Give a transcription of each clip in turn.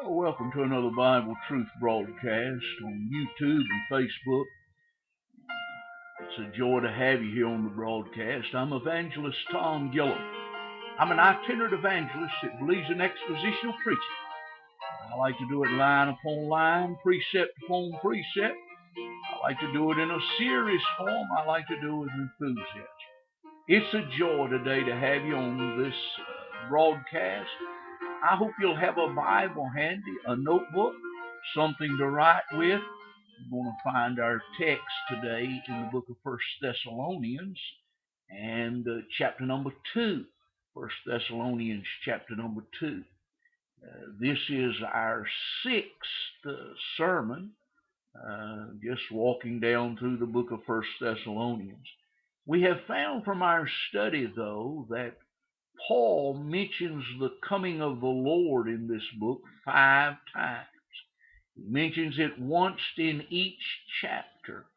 Welcome to another Bible Truth broadcast on YouTube and Facebook. It's a joy to have you here on the broadcast. I'm Evangelist Tom Gillum. I'm an itinerant evangelist that believes in expositional preaching. I like to do it line upon line, precept upon precept. I like to do it in a serious form. I like to do it with enthusiasm. It's a joy today to have you on this broadcast. I hope you'll have a Bible handy, a notebook, something to write with. We're going to find our text today in the book of First Thessalonians and chapter number 2. First Thessalonians chapter number 2. This is our sixth sermon, just walking down through the book of First Thessalonians. We have found from our study, though, that Paul mentions the coming of the Lord in this book 5 times. He mentions it once in each chapter.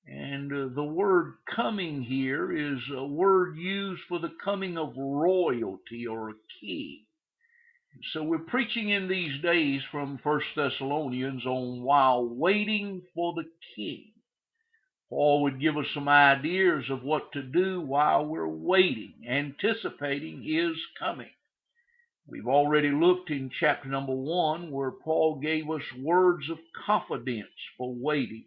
And the word coming here is a word used for the coming of royalty or a king. So we're preaching in these days from First Thessalonians on while waiting for the king. Paul would give us some ideas of what to do while we're waiting, anticipating his coming. We've already looked in chapter number 1 where Paul gave us words of confidence for waiting.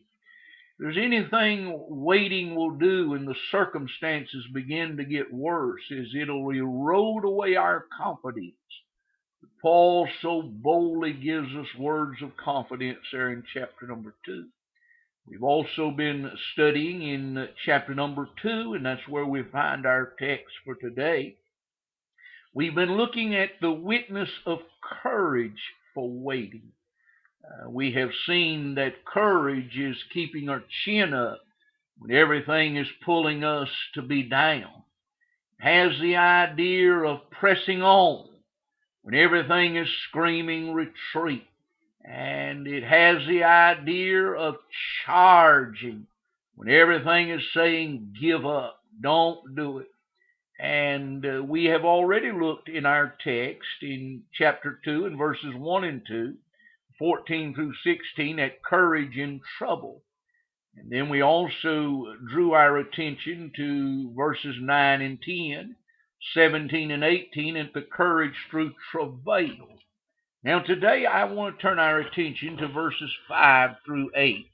If there's anything waiting will do when the circumstances begin to get worse, is it'll erode away our confidence. Paul so boldly gives us words of confidence there in chapter number 2. We've also been studying in chapter number 2, and that's where we find our text for today. We've been looking at the witness of courage for waiting. We have seen that courage is keeping our chin up when everything is pulling us to be down. It has the idea of pressing on when everything is screaming retreat. And it has the idea of charging when everything is saying give up, don't do it. And we have already looked in our text in chapter 2 and verses 1 and 2, 14 through 16, at courage in trouble. And then we also drew our attention to verses 9 and 10, 17 and 18, at the courage through travail. Now today I want to turn our attention to verses 5 through 8.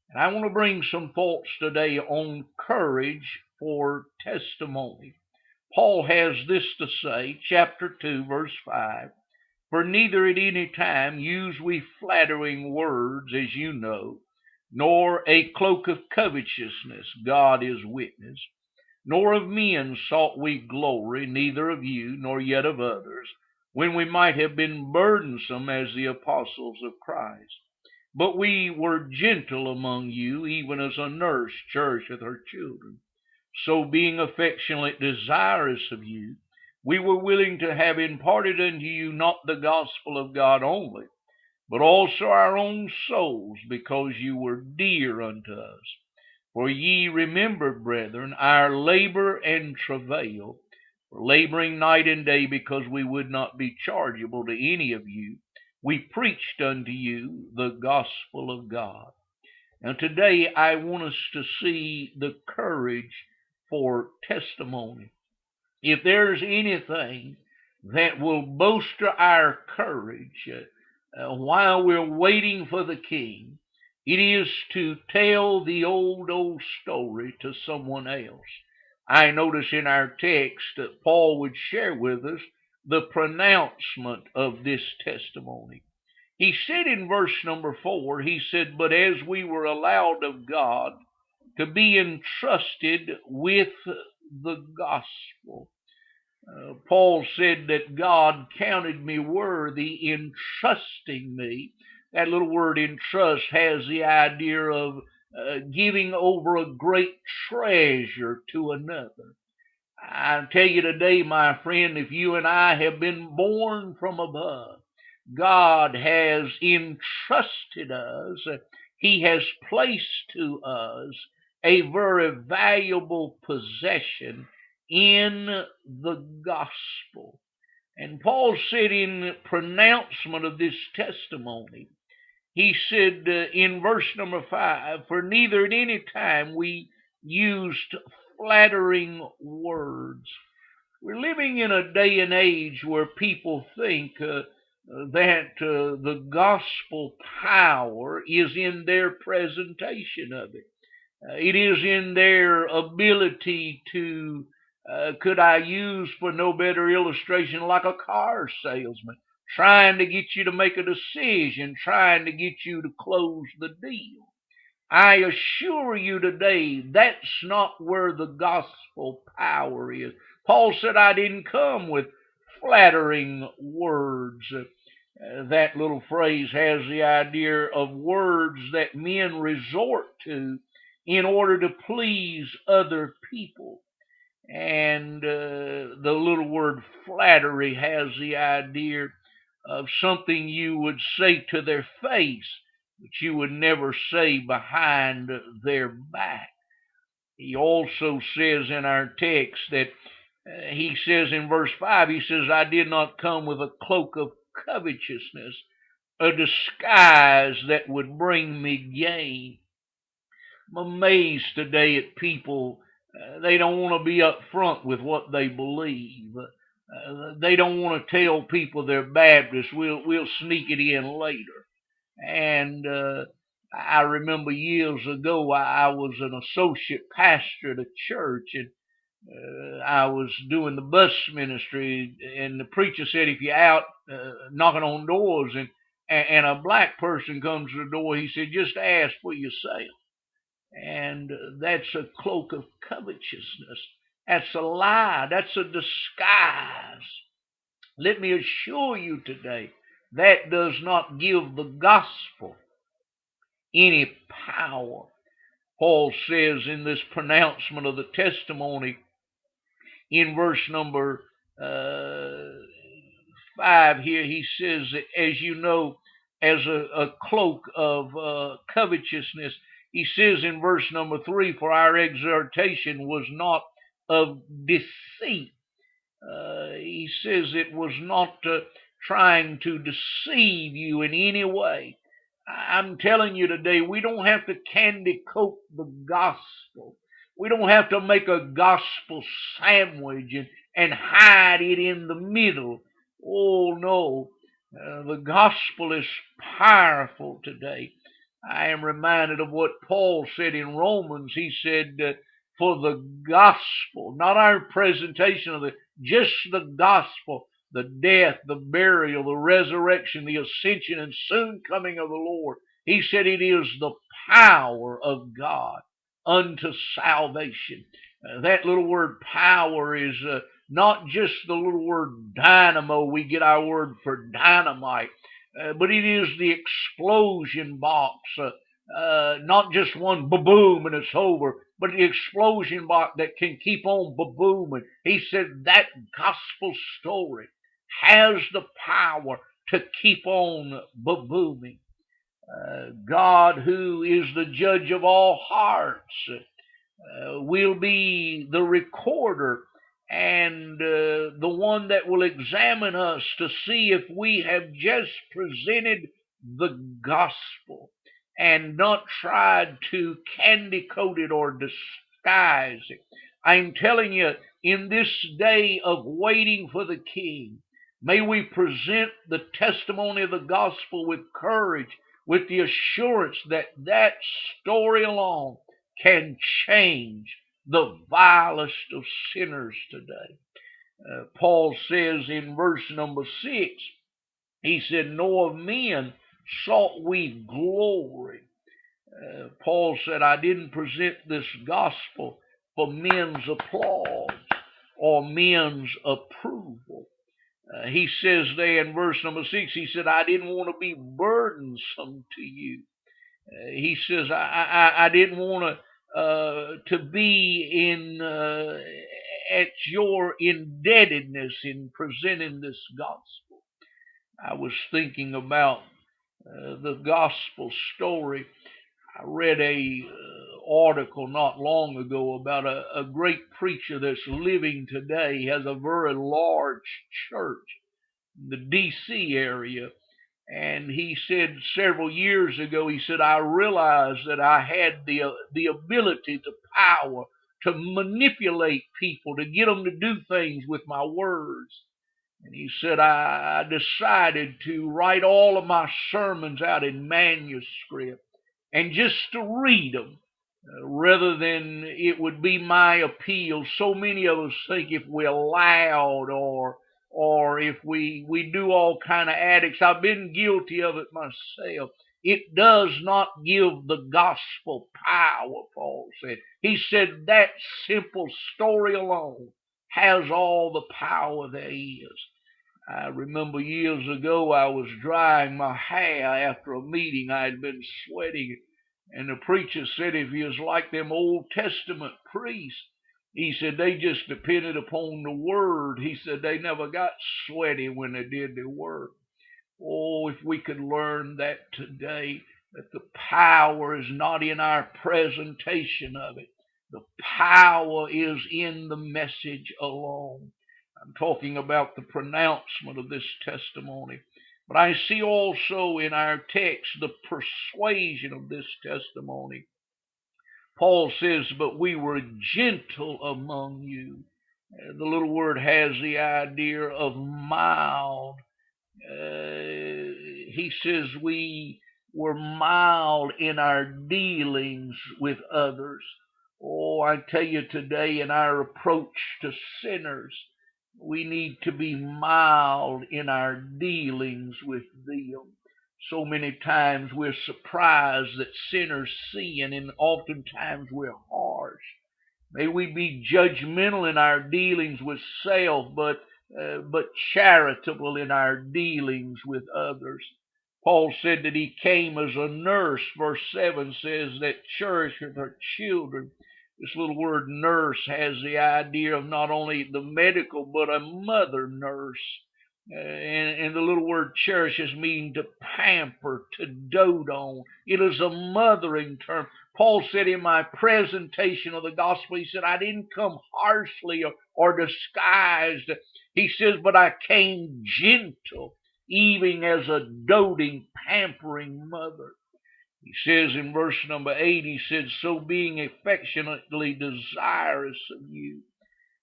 And I want to bring some thoughts today on courage for testimony. Paul has this to say, chapter 2, verse 5, "For neither at any time use we flattering words, as you know, nor a cloak of covetousness, God is witness, nor of men sought we glory, neither of you, nor yet of others, when we might have been burdensome as the apostles of Christ. But we were gentle among you, even as a nurse cherisheth her children. So being affectionately desirous of you, we were willing to have imparted unto you not the gospel of God only, but also our own souls, because you were dear unto us. For ye remember, brethren, our labor and travail, for laboring night and day, because we would not be chargeable to any of you, we preached unto you the gospel of God." Now today I want us to see the courage for testimony. If there's anything that will bolster our courage while we're waiting for the king, it is to tell the old story to someone else. I notice in our text that Paul would share with us the pronouncement of this testimony. He said in verse number 4, he said, "But as we were allowed of God to be entrusted with the gospel." Paul said that God counted me worthy in trusting me. That little word entrust has the idea of giving over a great treasure to another. I tell you today, my friend, if you and I have been born from above, God has entrusted us, He has placed to us a very valuable possession in the gospel. And Paul said in pronouncement of this testimony, he said in verse number 5, for neither at any time we used flattering words. We're living in a day and age where people think that the gospel power is in their presentation of it. It is in their ability to, could I use for no better illustration, like a car salesman, trying to get you to make a decision, trying to get you to close the deal. I assure you today, that's not where the gospel power is. Paul said, I didn't come with flattering words. That little phrase has the idea of words that men resort to in order to please other people. And the little word flattery has the idea of something you would say to their face, but you would never say behind their back. He also says in our text that he says in verse 5, he says, I did not come with a cloak of covetousness, a disguise that would bring me gain. I'm amazed today at people. They don't want to be up front with what they believe. They don't want to tell people they're Baptists. We'll sneak it in later. And I remember years ago, I was an associate pastor at a church, and I was doing the bus ministry, and the preacher said, if you're out knocking on doors and a black person comes to the door, he said, just ask for yourself. And that's a cloak of covetousness. That's a lie. That's a disguise. Let me assure you today, that does not give the gospel any power. Paul says in this pronouncement of the testimony in verse number 5 here, he says, as you know, as a cloak of covetousness. He says in verse number 3, for our exhortation was not of deceit. He says it was not trying to deceive you in any way. I'm telling you today, we don't have to candy coat the gospel. We don't have to make a gospel sandwich and hide it in the middle. Oh, no. The gospel is powerful today. I am reminded of what Paul said in Romans. He said, for the gospel, not our presentation of just the gospel, the death, the burial, the resurrection, the ascension, and soon coming of the Lord. He said it is the power of God unto salvation. That little word power is not just the little word dynamo. We get our word for dynamite, but it is the explosion box. Not just one ba-boom and it's over, but the explosion box that can keep on ba-booming. He said that gospel story has the power to keep on ba-booming. God, who is the judge of all hearts, will be the recorder and the one that will examine us to see if we have just presented the gospel and not tried to candy coat it or disguise it. I'm telling you, in this day of waiting for the King, may we present the testimony of the gospel with courage, with the assurance that that story alone can change the vilest of sinners today. Paul says in verse number 6, he said, nor of men sought we glory. Paul said, I didn't present this gospel for men's applause or men's approval. He says there in verse number 6, he said, I didn't want to be burdensome to you. He says, I didn't want to be in at your indebtedness in presenting this gospel. I was thinking about the gospel story. I read a article not long ago about a great preacher that's living today. He has a very large church. the D.C. area. And he said several years ago, he said, I realized that I had the ability, the power to manipulate people, to get them to do things with my words. And he said, I decided to write all of my sermons out in manuscript and just to read them rather than it would be my appeal. So many of us think if we're loud or if we do all kind of addicts. I've been guilty of it myself. It does not give the gospel power, Paul said. He said that simple story alone has all the power there is. I remember years ago I was drying my hair after a meeting. I had been sweating, and the preacher said if he was like them Old Testament priests, he said they just depended upon the word. He said they never got sweaty when they did their work. Oh, if we could learn that today, that the power is not in our presentation of it. The power is in the message alone. I'm talking about the pronouncement of this testimony. But I see also in our text the persuasion of this testimony. Paul says, but we were gentle among you. The little word has the idea of mild. He says we were mild in our dealings with others. Oh, I tell you today, in our approach to sinners, we need to be mild in our dealings with them. So many times we're surprised that sinners sin, and oftentimes we're harsh. May we be judgmental in our dealings with self, but charitable in our dealings with others. Paul said that he came as a nurse. Verse 7 says that cherisheth her children. This little word nurse has the idea of not only the medical, but a mother nurse. And the little word cherishes means to pamper, to dote on. It is a mothering term. Paul said in my presentation of the gospel, he said, I didn't come harshly or disguised. He says, but I came gentle, even as a doting, pampering mother. He says in verse number 8, he said, so being affectionately desirous of you.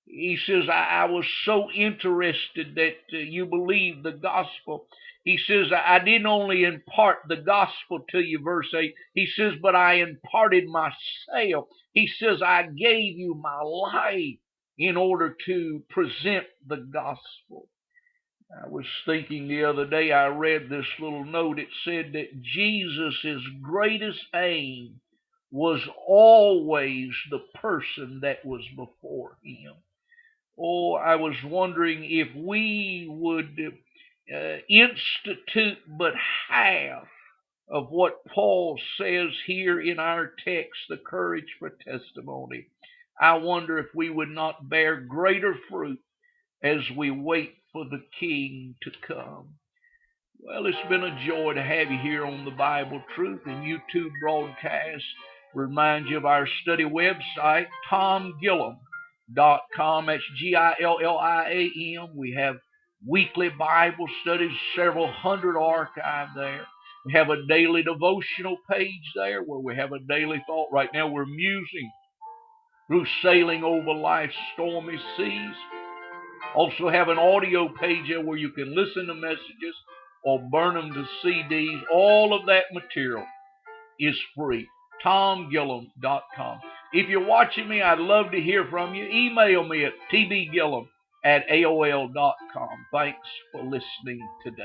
He says, I was so interested that you believed the gospel. He says, I didn't only impart the gospel to you, verse 8. He says, but I imparted myself. He says, I gave you my life in order to present the gospel. I was thinking the other day, I read this little note. It said that Jesus' greatest aim was always the person that was before him. Oh, I was wondering if we would institute but half of what Paul says here in our text, the courage for testimony. I wonder if we would not bear greater fruit as we wait for the King to come. Well, it's been a joy to have you here on the Bible Truth and YouTube broadcast. Remind you of our study website, TomGilliam.com. That's GILLIAM. We have weekly Bible studies, several hundred archived there. We have a daily devotional page there where we have a daily thought. Right now we're musing through sailing over life's stormy seas. Also have an audio page there where you can listen to messages or burn them to CDs. All of that material is free. TomGilliam.com. If you're watching me, I'd love to hear from you. Email me at tbgilliam@aol.com. Thanks for listening today.